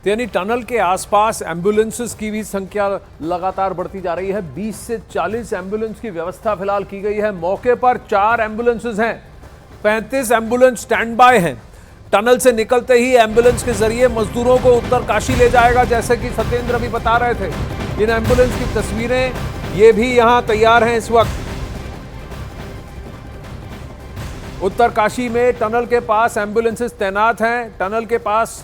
तो यानी टनल के आसपास एम्बुलेंसेस की भी संख्या लगातार बढ़ती जा रही है। 20 से 40 एम्बुलेंस की व्यवस्था फिलहाल की गई है। मौके पर 4 एम्बुलेंसेस हैं, 35 एम्बुलेंस स्टैंड बाय हैं। टनल से निकलते ही एम्बुलेंस के जरिए मजदूरों को उत्तरकाशी ले जाएगा, जैसे कि सत्येंद्र अभी बता रहे थे। इन एम्बुलेंस की तस्वीरें ये भी यहां तैयार हैं इस वक्त। उत्तरकाशी में टनल के पास एम्बुलेंसेस तैनात हैं। टनल के पास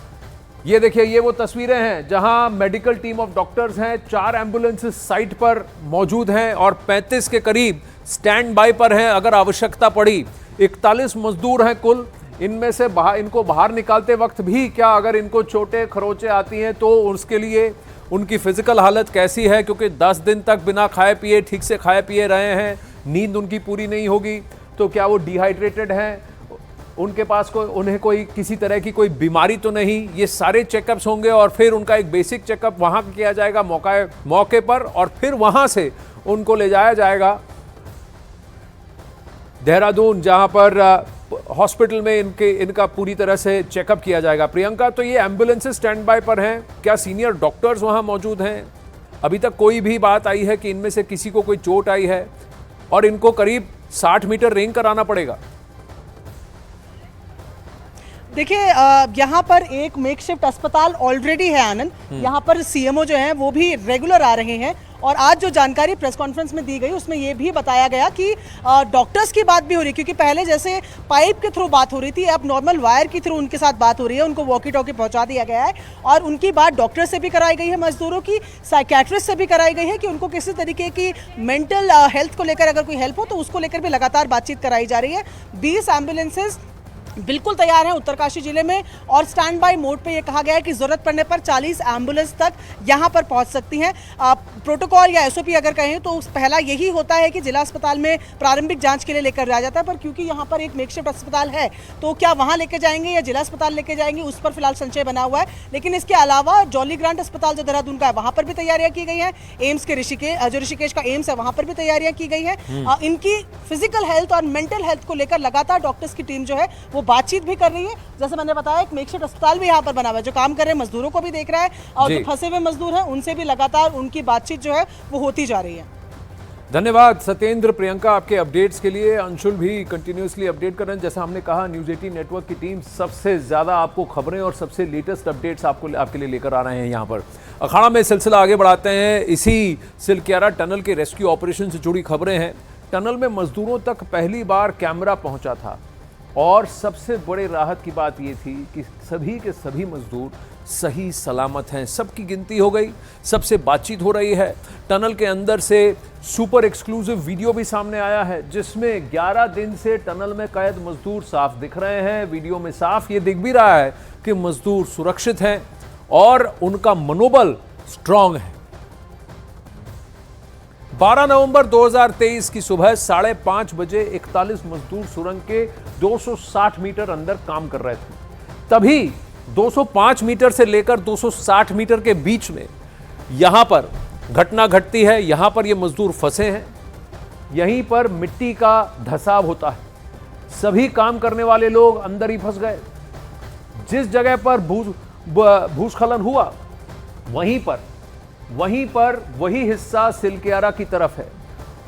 ये देखिए, ये वो तस्वीरें हैं जहां मेडिकल टीम ऑफ डॉक्टर्स हैं। 4 एम्बुलेंसेस साइट पर मौजूद हैं और 35 के करीब स्टैंड बाय पर हैं अगर आवश्यकता पड़ी। 41 मजदूर हैं कुल। इनमें से इनको बाहर निकालते वक्त भी क्या अगर इनको चोटें खरोंचें आती हैं तो उसके लिए उनकी फिजिकल हालत कैसी है, क्योंकि 10 दिन तक बिना खाए पिए, ठीक से खाए पिए रहे हैं, नींद उनकी पूरी नहीं होगी, तो क्या वो डिहाइड्रेटेड हैं, उनके पास उन्हें कोई किसी तरह की कोई बीमारी तो नहीं, ये सारे चेकअप्स होंगे और फिर उनका एक बेसिक चेकअप वहां किया जाएगा मौके पर, और फिर वहां से उनको ले जाया जाएगा देहरादून, जहां पर हॉस्पिटल में इनका पूरी तरह से चेकअप किया जाएगा। प्रियंका, तो ये एम्बुलेंसेस स्टैंड बाय पर हैं, क्या सीनियर डॉक्टर्स वहां मौजूद हैं? अभी तक कोई भी बात आई है कि इनमें से किसी को कोई चोट आई है? और इनको करीब 60 मीटर रेंग कराना पड़ेगा। देखिए, यहाँ पर एक मेकशिफ्ट अस्पताल ऑलरेडी है आनंद। यहाँ पर सीएमओ जो हैं वो भी रेगुलर आ रहे हैं, और आज जो जानकारी प्रेस कॉन्फ्रेंस में दी गई उसमें ये भी बताया गया कि डॉक्टर्स की बात भी हो रही है, क्योंकि पहले जैसे पाइप के थ्रू बात हो रही थी, अब नॉर्मल वायर के थ्रू उनके साथ बात हो रही है। उनको वॉकी टॉकी पहुंचा दिया गया है और उनकी बात डॉक्टर से भी कराई गई है, मजदूरों की, साइकियाट्रिस्ट से भी कराई गई है कि उनको किसी तरीके की मेंटल हेल्थ को लेकर अगर कोई हेल्प हो तो उसको लेकर भी लगातार बातचीत कराई जा रही है। 20 एम्बुलेंसेज बिल्कुल तैयार हैं उत्तरकाशी जिले में, और स्टैंड बाय मोड पे ये कहा गया है कि जरूरत पड़ने पर 40 एम्बुलेंस तक यहां पर पहुंच सकती हैं। प्रोटोकॉल या एसओपी अगर कहें तो पहला यही होता है कि जिला अस्पताल में प्रारंभिक जांच के लिए लेकर जाया जाता है, पर क्योंकि यहां पर एक मेकशिफ्ट अस्पताल है तो क्या वहां लेके जाएंगे या जिला अस्पताल लेके जाएंगे, उस पर फिलहाल संशय बना हुआ है। लेकिन इसके अलावा जॉली ग्रांट अस्पताल जो देहरादून का है वहां पर भी तैयारियां की गई हैं। एम्स के ऋषिकेश का एम्स है वहां पर भी तैयारियां की गई है। इनकी फिजिकल हेल्थ और मेंटल हेल्थ को लेकर लगातार डॉक्टर्स की टीम जो है वो बातचीत भी कर रही है। जैसे मैंने बताया, एक मेकशिफ्ट अस्पताल भी यहाँ पर बना हुआ है जो काम कर रहे हैं मजदूरों को भी देख रहा है, और जो फंसे हुए मजदूर हैं उनसे भी लगातार उनकी बातचीत जो है वो होती जा रही है। धन्यवाद सत्येंद्र, प्रियंका, आपके अपडेट्स के लिए। अंशुल भी कंटिन्यूसली अपडेट कर रहे हैं। जैसा हमने कहा, न्यूज़ 18 नेटवर्क की टीम सबसे ज्यादा आपको खबरें और सबसे लेटेस्ट अपडेट्स आपके लिए लेकर आ रहे हैं यहाँ पर। अखाड़ा में सिलसिला आगे बढ़ाते हैं। इसी सिलक्यारा टनल के रेस्क्यू ऑपरेशन से जुड़ी खबरें हैं। टनल में मजदूरों तक पहली बार कैमरा पहुंचा था, और सबसे बड़े राहत की बात यह थी कि सभी के सभी मजदूर सही सलामत हैं। सबकी गिनती हो गई, सबसे बातचीत हो रही है। टनल के अंदर से सुपर एक्सक्लूसिव वीडियो भी सामने आया है, जिसमें 11 दिन से टनल में कैद मजदूर साफ दिख रहे हैं। वीडियो में साफ ये दिख भी रहा है कि मजदूर सुरक्षित हैं और उनका मनोबल स्ट्रांग है। 12 नवंबर 2023 की सुबह 5:30 बजे 41 मजदूर सुरंग के 260 मीटर अंदर काम कर रहे थे। तभी 205 मीटर से लेकर 260 मीटर के बीच में यहां पर घटना घटती है। यहां पर ये मजदूर फंसे हैं, यहीं पर मिट्टी का धसाव होता है। सभी काम करने वाले लोग अंदर ही फंस गए। जिस जगह पर भूस्खलन हुआ वहीं पर वही हिस्सा सिलक्यारा की तरफ है,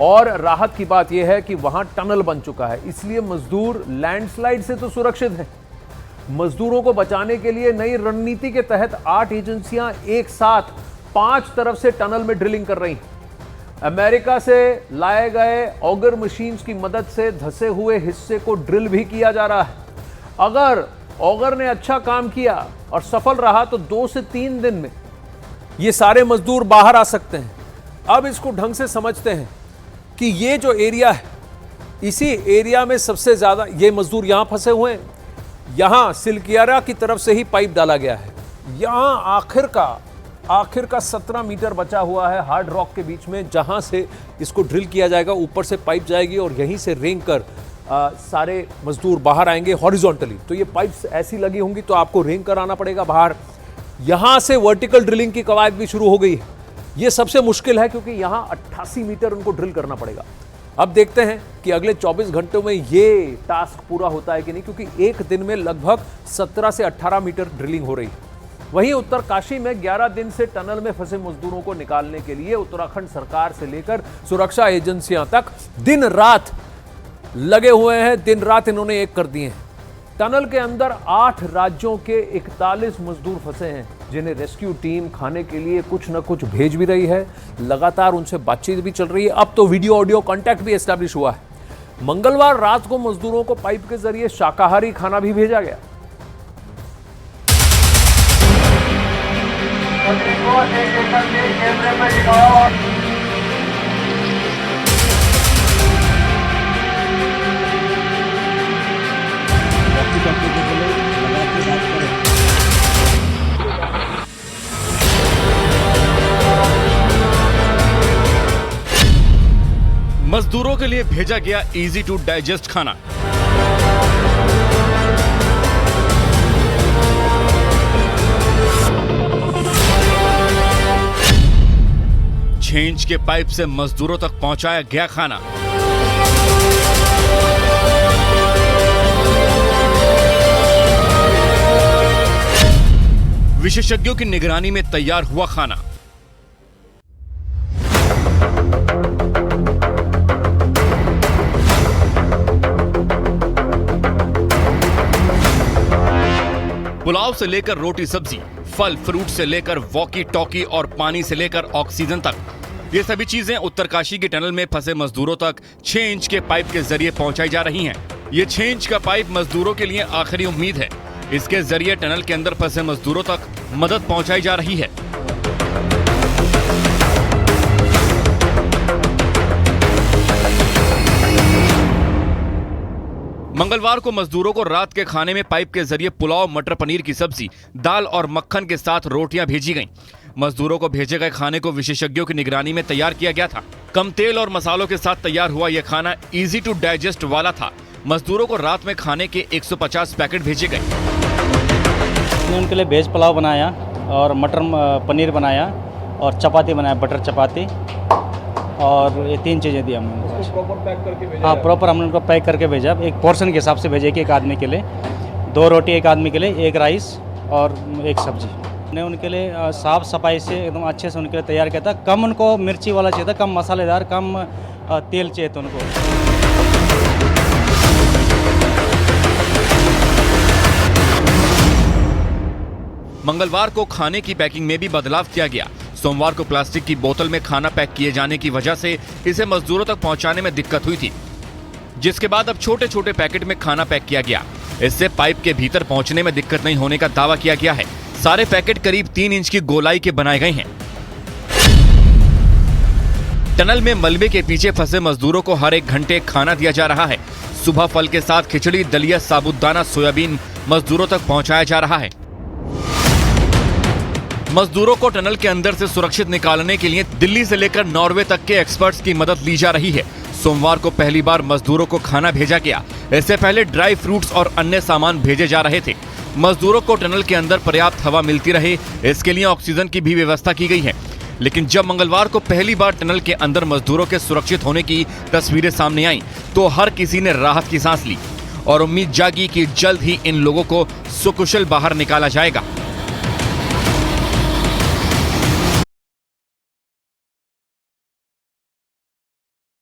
और राहत की बात यह है कि वहां टनल बन चुका है, इसलिए मजदूर लैंडस्लाइड से तो सुरक्षित हैं। मजदूरों को बचाने के लिए नई रणनीति के तहत 8 एजेंसियां एक साथ 5 तरफ से टनल में ड्रिलिंग कर रही हैं। अमेरिका से लाए गए ऑगर मशीन्स की मदद से धसे हुए हिस्से को ड्रिल भी किया जा रहा है। अगर ऑगर ने अच्छा काम किया और सफल रहा तो 2 से 3 दिन में ये सारे मजदूर बाहर आ सकते हैं। अब इसको ढंग से समझते हैं कि ये जो एरिया है, इसी एरिया में सबसे ज्यादा ये मजदूर यहां फंसे हुए हैं। यहां सिलक्यारा की तरफ से ही पाइप डाला गया है। यहां आखिर का 17 मीटर बचा हुआ है हार्ड रॉक के बीच में, जहां से इसको ड्रिल किया जाएगा। ऊपर से पाइप जाएगी और यहीं से रेंग कर सारे मजदूर बाहर आएंगे हॉरिजॉन्टली। तो ये पाइप्स ऐसी लगी होंगी तो आपको रेंग कर आना पड़ेगा बाहर। यहां से वर्टिकल ड्रिलिंग की कवायद भी शुरू हो गई है। यह सबसे मुश्किल है क्योंकि यहां 88 मीटर उनको ड्रिल करना पड़ेगा। अब देखते हैं कि अगले 24 घंटों में यह टास्क पूरा होता है कि नहीं, क्योंकि एक दिन में लगभग 17 से 18 मीटर ड्रिलिंग हो रही है। वहीं उत्तरकाशी में 11 दिन से टनल में फंसे मजदूरों को निकालने के लिए उत्तराखंड सरकार से लेकर सुरक्षा एजेंसियां तक दिन रात लगे हुए हैं। दिन रात इन्होंने एक कर दिए हैं। टनल के अंदर 8 राज्यों के 41 मजदूर फंसे हैं, जिन्हें रेस्क्यू टीम खाने के लिए कुछ न कुछ भेज भी रही है। लगातार उनसे बातचीत भी चल रही है। अब तो वीडियो ऑडियो कांटेक्ट भी एस्टैब्लिश हुआ है। मंगलवार रात को मजदूरों को पाइप के जरिए शाकाहारी खाना भी भेजा गया। मजदूरों के लिए भेजा गया इजी टू डाइजेस्ट खाना। छेंज के पाइप से मजदूरों तक पहुंचाया गया खाना। विशेषज्ञों की निगरानी में तैयार हुआ खाना। पुलाव से लेकर रोटी सब्जी, फल फ्रूट से लेकर वॉकी टॉकी और पानी से लेकर ऑक्सीजन तक, ये सभी चीजें उत्तरकाशी के टनल में फंसे मजदूरों तक 6 इंच के पाइप के जरिए पहुंचाई जा रही हैं। ये 6 इंच का पाइप मजदूरों के लिए आखिरी उम्मीद है। इसके जरिए टनल के अंदर फंसे मजदूरों तक मदद पहुंचाई जा रही है। मंगलवार को मजदूरों को रात के खाने में पाइप के जरिए पुलाव, मटर पनीर की सब्जी, दाल और मक्खन के साथ रोटियां भेजी गईं। मजदूरों को भेजे गए खाने को विशेषज्ञों की निगरानी में तैयार किया गया था। कम तेल और मसालों के साथ तैयार हुआ यह खाना इजी टू डाइजेस्ट वाला था। मजदूरों को रात में खाने के 150 पैकेट भेजे गए। हमने उनके लिए वेज पुलाव बनाया और मटर पनीर बनाया और चपाती बनाया, बटर चपाती, और ये 3 चीज़ें दी हमने उनको। प्रॉपर पैक करके भेजा? हाँ, प्रॉपर हमने उनको पैक करके भेजा। एक पोर्शन के हिसाब से भेजे कि एक आदमी के लिए 2 रोटी, एक आदमी के लिए 1 राइस और 1 सब्जी। हमने उनके लिए साफ सफाई से एकदम अच्छे से उनके लिए तैयार किया था। कम उनको मिर्ची वाला चाहिए था, कम मसालेदार, कम तेल चाहिए था उनको। मंगलवार को खाने की पैकिंग में भी बदलाव किया गया। सोमवार को प्लास्टिक की बोतल में खाना पैक किए जाने की वजह से इसे मजदूरों तक पहुंचाने में दिक्कत हुई थी, जिसके बाद अब छोटे छोटे पैकेट में खाना पैक किया गया। इससे पाइप के भीतर पहुंचने में दिक्कत नहीं होने का दावा किया गया है। सारे पैकेट करीब 3 इंच की गोलाई के बनाए गए हैं। टनल में मलबे के पीछे फंसे मजदूरों को हर 1 घंटे खाना दिया जा रहा है। सुबह फल के साथ खिचड़ी, दलिया, साबूदाना, सोयाबीन मजदूरों तक पहुंचाया जा रहा है। मजदूरों को टनल के अंदर से सुरक्षित निकालने के लिए दिल्ली से लेकर नॉर्वे तक के एक्सपर्ट्स की मदद ली जा रही है। सोमवार को पहली बार मजदूरों को खाना भेजा गया। इससे पहले ड्राई फ्रूट्स और अन्य सामान भेजे जा रहे थे। मजदूरों को टनल के अंदर पर्याप्त हवा मिलती रहे, इसके लिए ऑक्सीजन की भी व्यवस्था की गई है। लेकिन जब मंगलवार को पहली बार टनल के अंदर मजदूरों के सुरक्षित होने की तस्वीरें सामने आईं, तो हर किसी ने राहत की सांस ली और उम्मीद जागी कि जल्द ही इन लोगों को सकुशल बाहर निकाला जाएगा।